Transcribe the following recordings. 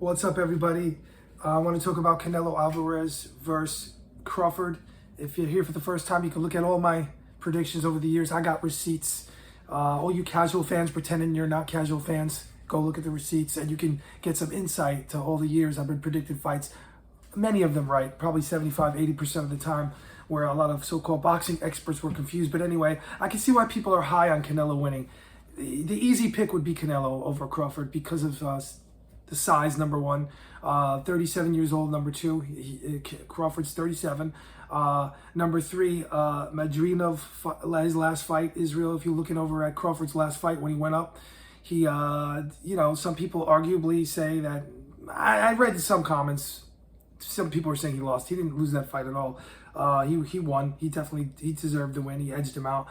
What's up, everybody? I want to talk about Canelo Alvarez versus Crawford. If you're here for the first time, you can look at all my predictions over the years. I got receipts. All you casual fans pretending you're not casual fans, go look at the receipts and you can get some insight to all the years I've been predicting fights. Many of them right, probably 75-80% of the time, where a lot of so-called boxing experts were confused. But anyway, I can see why people are high on Canelo winning. The easy pick would be Canelo over Crawford because of the size, number one. 37 years old, number two. Crawford's 37. Number three, Madrinov, his last fight, Israel. If you're looking over at Crawford's last fight when he went up, he, some people arguably say that, I read some comments, some people are saying he lost. He didn't lose that fight at all. He won. He deserved the win. He edged him out.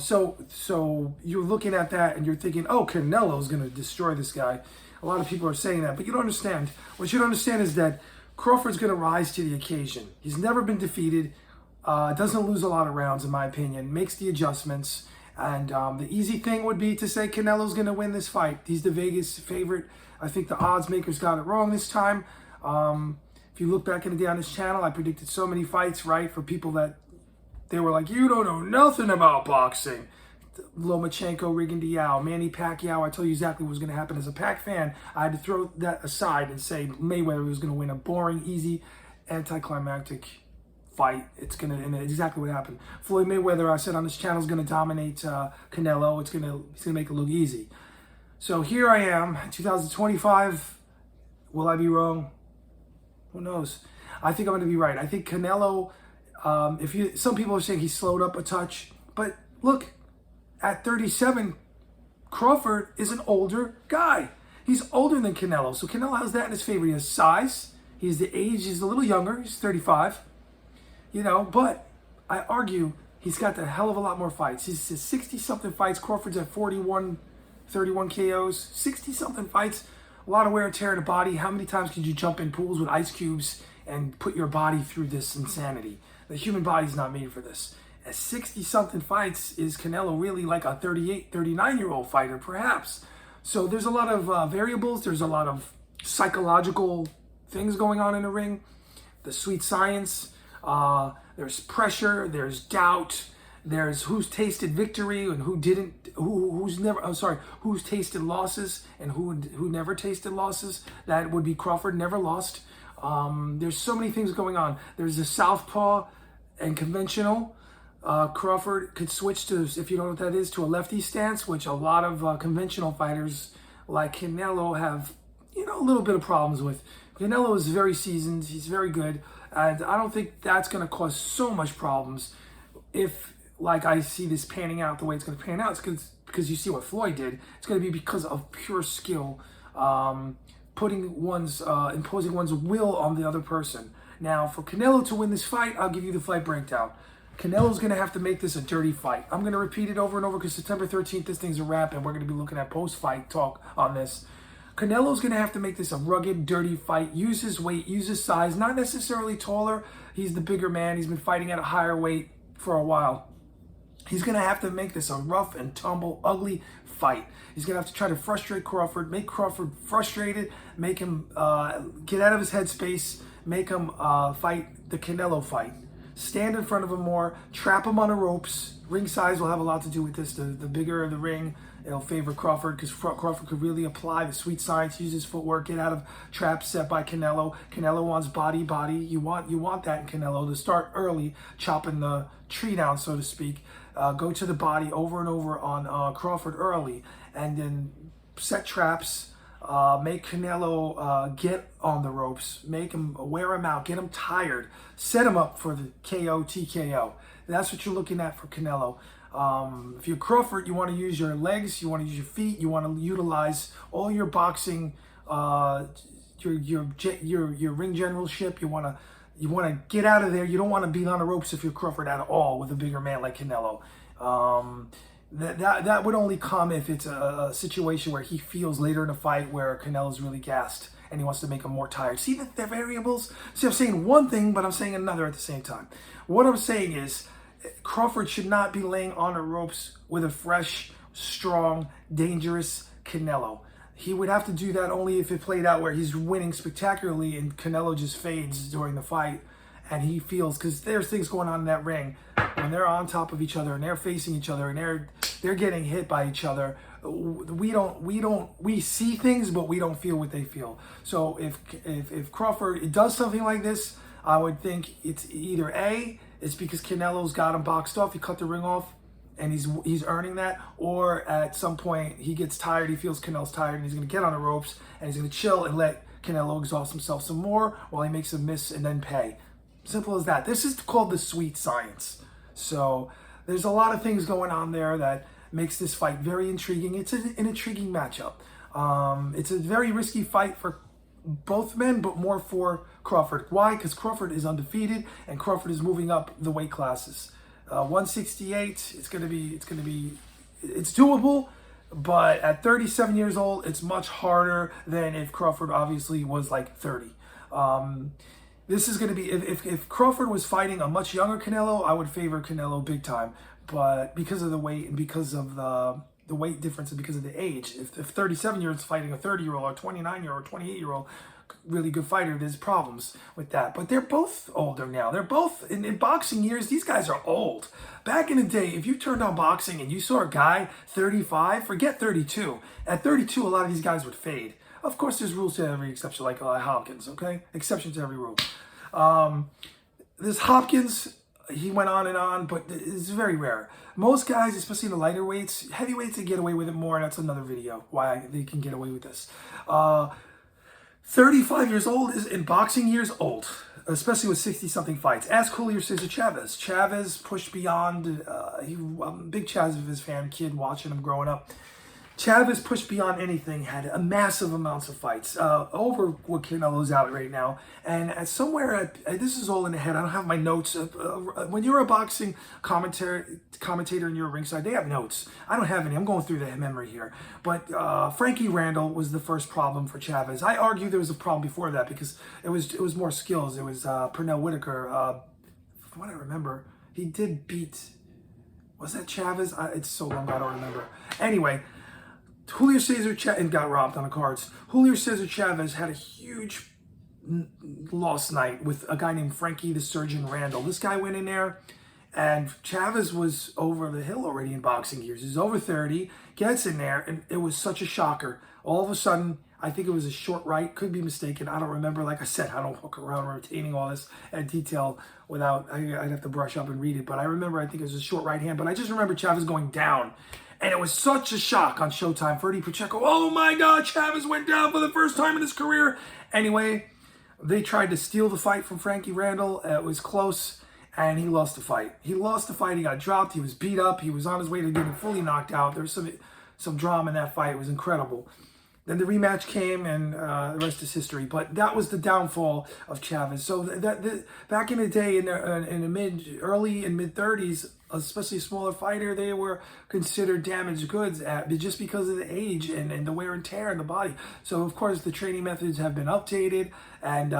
So you're looking at that and you're thinking, oh, Canelo's going to destroy this guy. A lot of people are saying that, but you don't understand. What you don't understand is that Crawford's going to rise to the occasion. He's never been defeated, doesn't lose a lot of rounds, in my opinion, makes the adjustments. And the easy thing would be to say Canelo's going to win this fight. He's the Vegas favorite. I think the odds makers got it wrong this time. If you look back in the day on this channel, I predicted so many fights, right, for people that they were like, you don't know nothing about boxing. Lomachenko, Rigondeaux, Manny Pacquiao. I told you exactly what was going to happen. As a Pac fan, I had to throw that aside and say Mayweather was going to win a boring, easy, anticlimactic fight. It's exactly what happened. Floyd Mayweather, I said on this channel, is going to dominate Canelo. He's going to make it look easy. So here I am, 2025. Will I be wrong? Who knows? I think I'm going to be right. I think Canelo. Some people are saying he slowed up a touch, but look. At 37, Crawford is an older guy. He's older than Canelo. So Canelo has that in his favor. He has size. He's the age. He's a little younger. He's 35. But I argue he's got a hell of a lot more fights. He's 60-something fights. Crawford's at 41, 31 KOs. 60-something fights. A lot of wear and tear in the body. How many times could you jump in pools with ice cubes and put your body through this insanity? The human body's not made for this. At 60-something fights, is Canelo really like a 38, 39-year-old fighter, perhaps? So there's a lot of variables. There's a lot of psychological things going on in the ring. The sweet science. There's pressure. There's doubt. There's who's tasted victory and who didn't. Who's tasted losses and who never tasted losses. That would be Crawford, never lost. There's so many things going on. There's the southpaw and conventional. Crawford could switch to, if you don't know what that is, to a lefty stance, which a lot of conventional fighters like Canelo have, a little bit of problems with. Canelo is very seasoned. He's very good. And I don't think that's going to cause so much problems if, like, I see this panning out the way it's going to pan out. It's because you see what Floyd did. It's going to be because of pure skill, imposing one's will on the other person. Now, for Canelo to win this fight, I'll give you the fight breakdown. Canelo's going to have to make this a dirty fight. I'm going to repeat it over and over because September 13th, this thing's a wrap, and we're going to be looking at post-fight talk on this. Canelo's going to have to make this a rugged, dirty fight. Use his weight, use his size. Not necessarily taller. He's the bigger man. He's been fighting at a higher weight for a while. He's going to have to make this a rough and tumble, ugly fight. He's going to have to try to frustrate Crawford, make Crawford frustrated, make him get out of his headspace, make him fight the Canelo fight. Stand in front of him more, trap him on the ropes. Ring size will have a lot to do with this. The bigger the ring, it'll favor Crawford because Crawford could really apply the sweet science, use his footwork, get out of traps set by Canelo. Canelo wants body. You want that in Canelo to start early, chopping the tree down, so to speak. Go to the body over and over on Crawford early, and then set traps. Make Canelo get on the ropes, make him wear him out, get him tired, set him up for the KO, TKO. That's what you're looking at for Canelo. If you're Crawford, you want to use your legs, you want to use your feet, you want to utilize all your boxing, your ring generalship. You want to get out of there. You don't want to be on the ropes if you're Crawford at all with a bigger man like Canelo. That would only come if it's a situation where he feels later in the fight where Canelo's really gassed and he wants to make him more tired. See the variables? See, I'm saying one thing, but I'm saying another at the same time. What I'm saying is Crawford should not be laying on the ropes with a fresh, strong, dangerous Canelo. He would have to do that only if it played out where he's winning spectacularly and Canelo just fades during the fight, and he feels, because there's things going on in that ring when they're on top of each other and they're facing each other and they're getting hit by each other. We see things, but we don't feel what they feel. So if Crawford does something like this, I would think it's either A, it's because Canelo's got him boxed off, he cut the ring off, and he's earning that, or at some point he gets tired, he feels Canelo's tired, and he's going to get on the ropes and he's going to chill and let Canelo exhaust himself some more while he makes a miss and then pay. Simple as that. This is called the sweet science. So there's a lot of things going on there that makes this fight very intriguing. It's an intriguing matchup. It's a very risky fight for both men, but more for Crawford. Why? Because Crawford is undefeated and Crawford is moving up the weight classes. 168, it's doable, but at 37 years old, it's much harder than if Crawford obviously was like 30. This is going to be, if Crawford was fighting a much younger Canelo, I would favor Canelo big time, but because of the weight and because of the weight difference and because of the age, if 37-year-old's fighting a 30-year-old or 29-year-old or 28-year-old, really good fighter, there's problems with that. But they're both older now. They're both, in boxing years, these guys are old. Back in the day, if you turned on boxing and you saw a guy 35, forget 32. At 32, a lot of these guys would fade. Of course, there's rules to every exception, like Hopkins, okay? Exception to every rule. This Hopkins, he went on, but it's very rare. Most guys, especially in the lighter weights, heavyweights, they get away with it more, and that's another video, why they can get away with this. 35 years old is, in boxing years, old, especially with 60-something fights. Ask Julio Cesar Chavez. Chavez pushed beyond, I'm a big Chavez fan, kid watching him growing up. Chavez pushed beyond anything, had a massive amounts of fights, over what Canelo's out right now. And at somewhere, this is all in the head, I don't have my notes. When you're a boxing commentator and you're ringside, they have notes. I don't have any, I'm going through the memory here. But Frankie Randall was the first problem for Chavez. I argue there was a problem before that because it was more skills. It was Pernell Whitaker. From what I remember, he did beat, was that Chavez? It's so long, I don't remember. Anyway, Julio Cesar Chavez, and got robbed on the cards. Julio Cesar Chavez had a huge loss night with a guy named Frankie the Surgeon Randall. This guy went in there, and Chavez was over the hill already in boxing years. He's over 30, gets in there, and it was such a shocker. All of a sudden, I think it was a short right, could be mistaken. I don't remember. Like I said, I don't walk around retaining all this in detail without, I'd have to brush up and read it. But I remember, I think it was a short right hand, but I just remember Chavez going down. And it was such a shock on Showtime. Freddie Pacheco, oh my God, Chavez went down for the first time in his career. Anyway, they tried to steal the fight from Frankie Randall. It was close, and he lost the fight. He lost the fight. He got dropped. He was beat up. He was on his way to getting fully knocked out. There was some drama in that fight. It was incredible. Then the rematch came, and the rest is history. But that was the downfall of Chavez. So back in the day, in the early and mid 30s, especially a smaller fighter, they were considered damaged goods just because of the age and the wear and tear in the body. So of course the training methods have been updated, and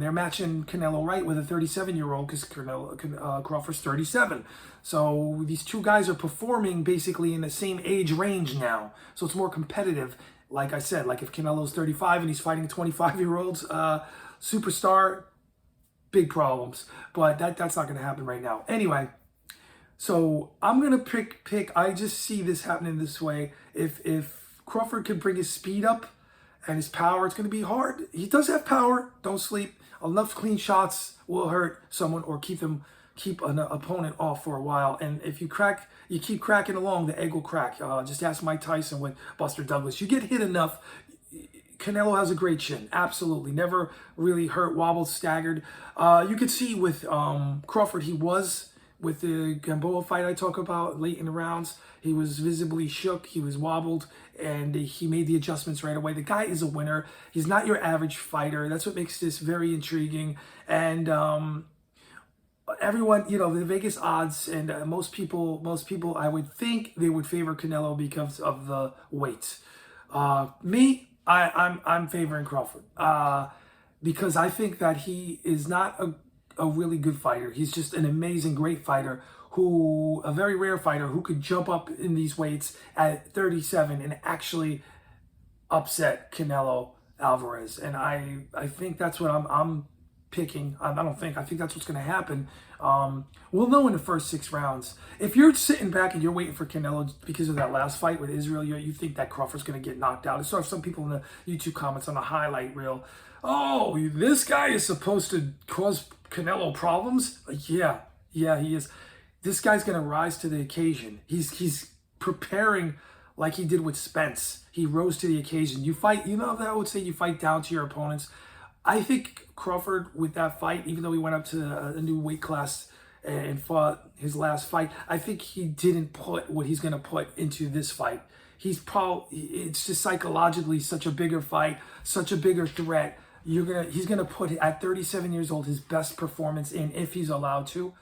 they're matching Canelo right with a 37-year-old because Crawford's 37. So these two guys are performing basically in the same age range now. So it's more competitive. Like I said, like if Canelo's 35 and he's fighting 25-year-olds, superstar, big problems. But that's not going to happen right now. Anyway, so I'm going to pick, I just see this happening this way. If Crawford could bring his speed up and his power, it's going to be hard. He does have power. Don't sleep. Enough clean shots will hurt someone or keep an opponent off for a while. And if you keep cracking along, the egg will crack. Just ask Mike Tyson with Buster Douglas. You get hit enough, Canelo has a great chin. Absolutely. Never really hurt, wobbled, staggered. You could see with Crawford, he was, with the Gamboa fight I talk about late in the rounds, he was visibly shook, he was wobbled, and he made the adjustments right away. The guy is a winner. He's not your average fighter. That's what makes this very intriguing. And everyone, the Vegas odds, and most people, I would think they would favor Canelo because of the weight. I'm favoring Crawford because I think that he is not a really good fighter. He's just an amazing, great fighter, a very rare fighter who could jump up in these weights at 37 and actually upset Canelo Alvarez, and I think that's what I'm picking. I don't think. I think that's what's going to happen. We'll know in the first 6 rounds. If you're sitting back and you're waiting for Canelo because of that last fight with Israel, you think that Crawford's going to get knocked out. I saw some people in the YouTube comments on the highlight reel, oh, this guy is supposed to cause Canelo problems? Like, yeah, he is. This guy's going to rise to the occasion. He's preparing like he did with Spence. He rose to the occasion. You fight, I would say you fight down to your opponents. I think Crawford, with that fight, even though he went up to a new weight class and fought his last fight, I think he didn't put what he's going to put into this fight. It's just psychologically such a bigger fight, such a bigger threat. He's gonna put, at 37 years old, his best performance in, if he's allowed to,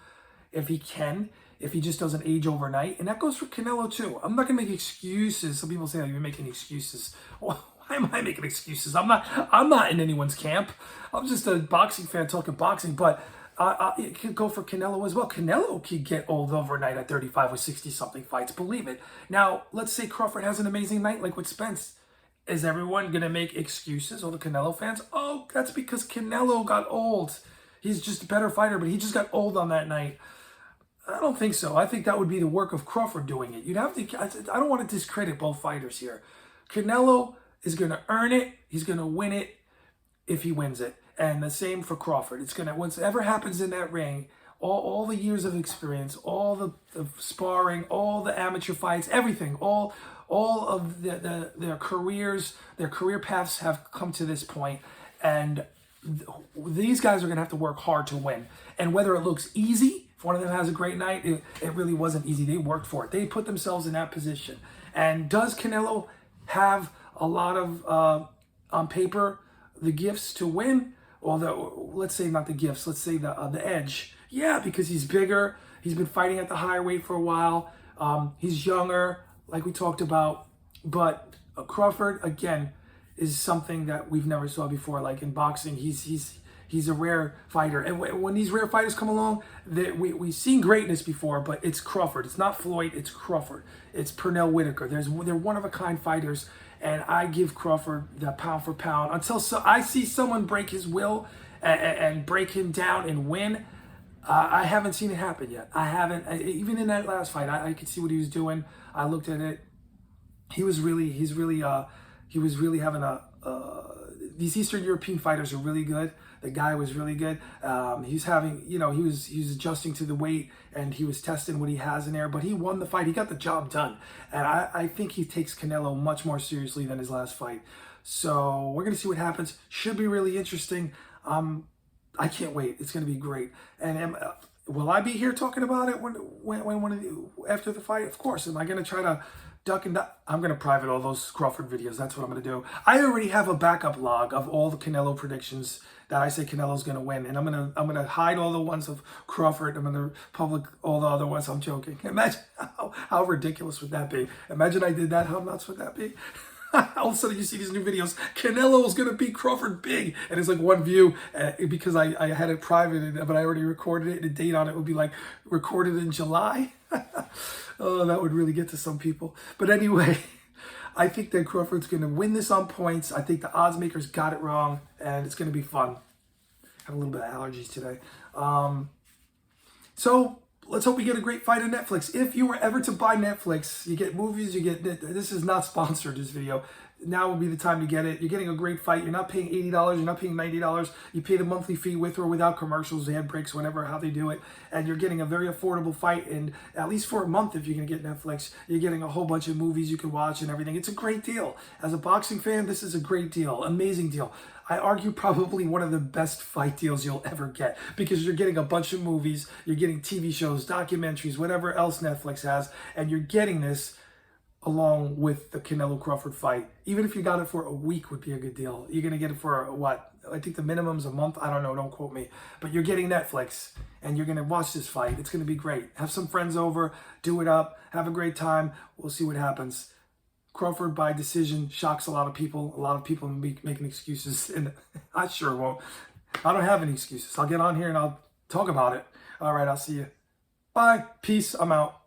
if he can, if he just doesn't age overnight. And that goes for Canelo too. I'm not gonna make excuses. Some people say, oh, you're making excuses. Well, why am I making excuses? I'm not in anyone's camp. I'm just a boxing fan talking boxing, but it could go for Canelo as well. Canelo could get old overnight at 35 with 60-something fights, believe it. Now, let's say Crawford has an amazing night like with Spence. Is everyone going to make excuses, all the Canelo fans? Oh, that's because Canelo got old. He's just a better fighter, but he just got old on that night. I don't think so. I think that would be the work of Crawford doing it. You'd have to, I don't want to discredit both fighters here. Canelo is going to earn it. He's going to win it if he wins it. And the same for Crawford. It's going to, whatever happens in that ring, all the years of experience, all the sparring, all the amateur fights, everything, all of their careers, their career paths have come to this point, and these guys are going to have to work hard to win. And whether it looks easy, if one of them has a great night, it really wasn't easy. They worked for it. They put themselves in that position. And does Canelo have a lot of, on paper, the gifts to win? Or let's say not the gifts, let's say the edge. Yeah, because he's bigger. He's been fighting at the higher weight for a while. He's younger, like we talked about. But Crawford, again, is something that we've never saw before. Like in boxing, he's a rare fighter. And when these rare fighters come along, we've seen greatness before, but it's Crawford. It's not Floyd, it's Crawford. It's Pernell Whitaker. They're one-of-a-kind fighters. And I give Crawford the pound for pound until I see someone break his will and break him down and win. I haven't seen it happen yet. I haven't. Even in that last fight, I could see what he was doing. I looked at it. He was really having these Eastern European fighters are really good. The guy was really good. He's having, he was adjusting to the weight and he was testing what he has in there, but he won the fight. He got the job done. And I think he takes Canelo much more seriously than his last fight. So we're going to see what happens. Should be really interesting. I can't wait. It's going to be great. And will I be here talking about it after the fight? Of course. Am I going to try to duck and duck? I'm going to private all those Crawford videos. That's what I'm going to do. I already have a backup log of all the Canelo predictions that I say Canelo's going to win. And I'm going to hide all the ones of Crawford. I'm going to public all the other ones. I'm joking. Imagine how ridiculous would that be? Imagine I did that. How nuts would that be? All of a sudden you see these new videos. Canelo is going to beat Crawford big. And it's like one view because I had it private, but I already recorded it. And the date on it would be like recorded in July. Oh, that would really get to some people. But anyway, I think that Crawford's going to win this on points. I think the odds makers got it wrong, and it's going to be fun. I have a little bit of allergies today. So let's hope we get a great fight on Netflix. If you were ever to buy Netflix, you get movies, you get, this is not sponsored, this video. Now would be the time to get it. You're getting a great fight. You're not paying $80. You're not paying $90. You pay the monthly fee with or without commercials, ad breaks, whenever, how they do it. And you're getting a very affordable fight. And at least for a month, if you're going to get Netflix, you're getting a whole bunch of movies you can watch and everything. It's a great deal. As a boxing fan, this is a great deal. Amazing deal. I argue probably one of the best fight deals you'll ever get because you're getting a bunch of movies, you're getting TV shows, documentaries, whatever else Netflix has, and you're getting this along with the Canelo Crawford fight. Even if you got it for a week would be a good deal. You're going to get it for what? I think the minimum's a month. I don't know. Don't quote me. But you're getting Netflix and you're going to watch this fight. It's going to be great. Have some friends over, do it up, have a great time. We'll see what happens. Crawford by decision shocks a lot of people. A lot of people will be making excuses, and I sure won't. I don't have any excuses. I'll get on here and I'll talk about it. All right, I'll see you. Bye. Peace. I'm out.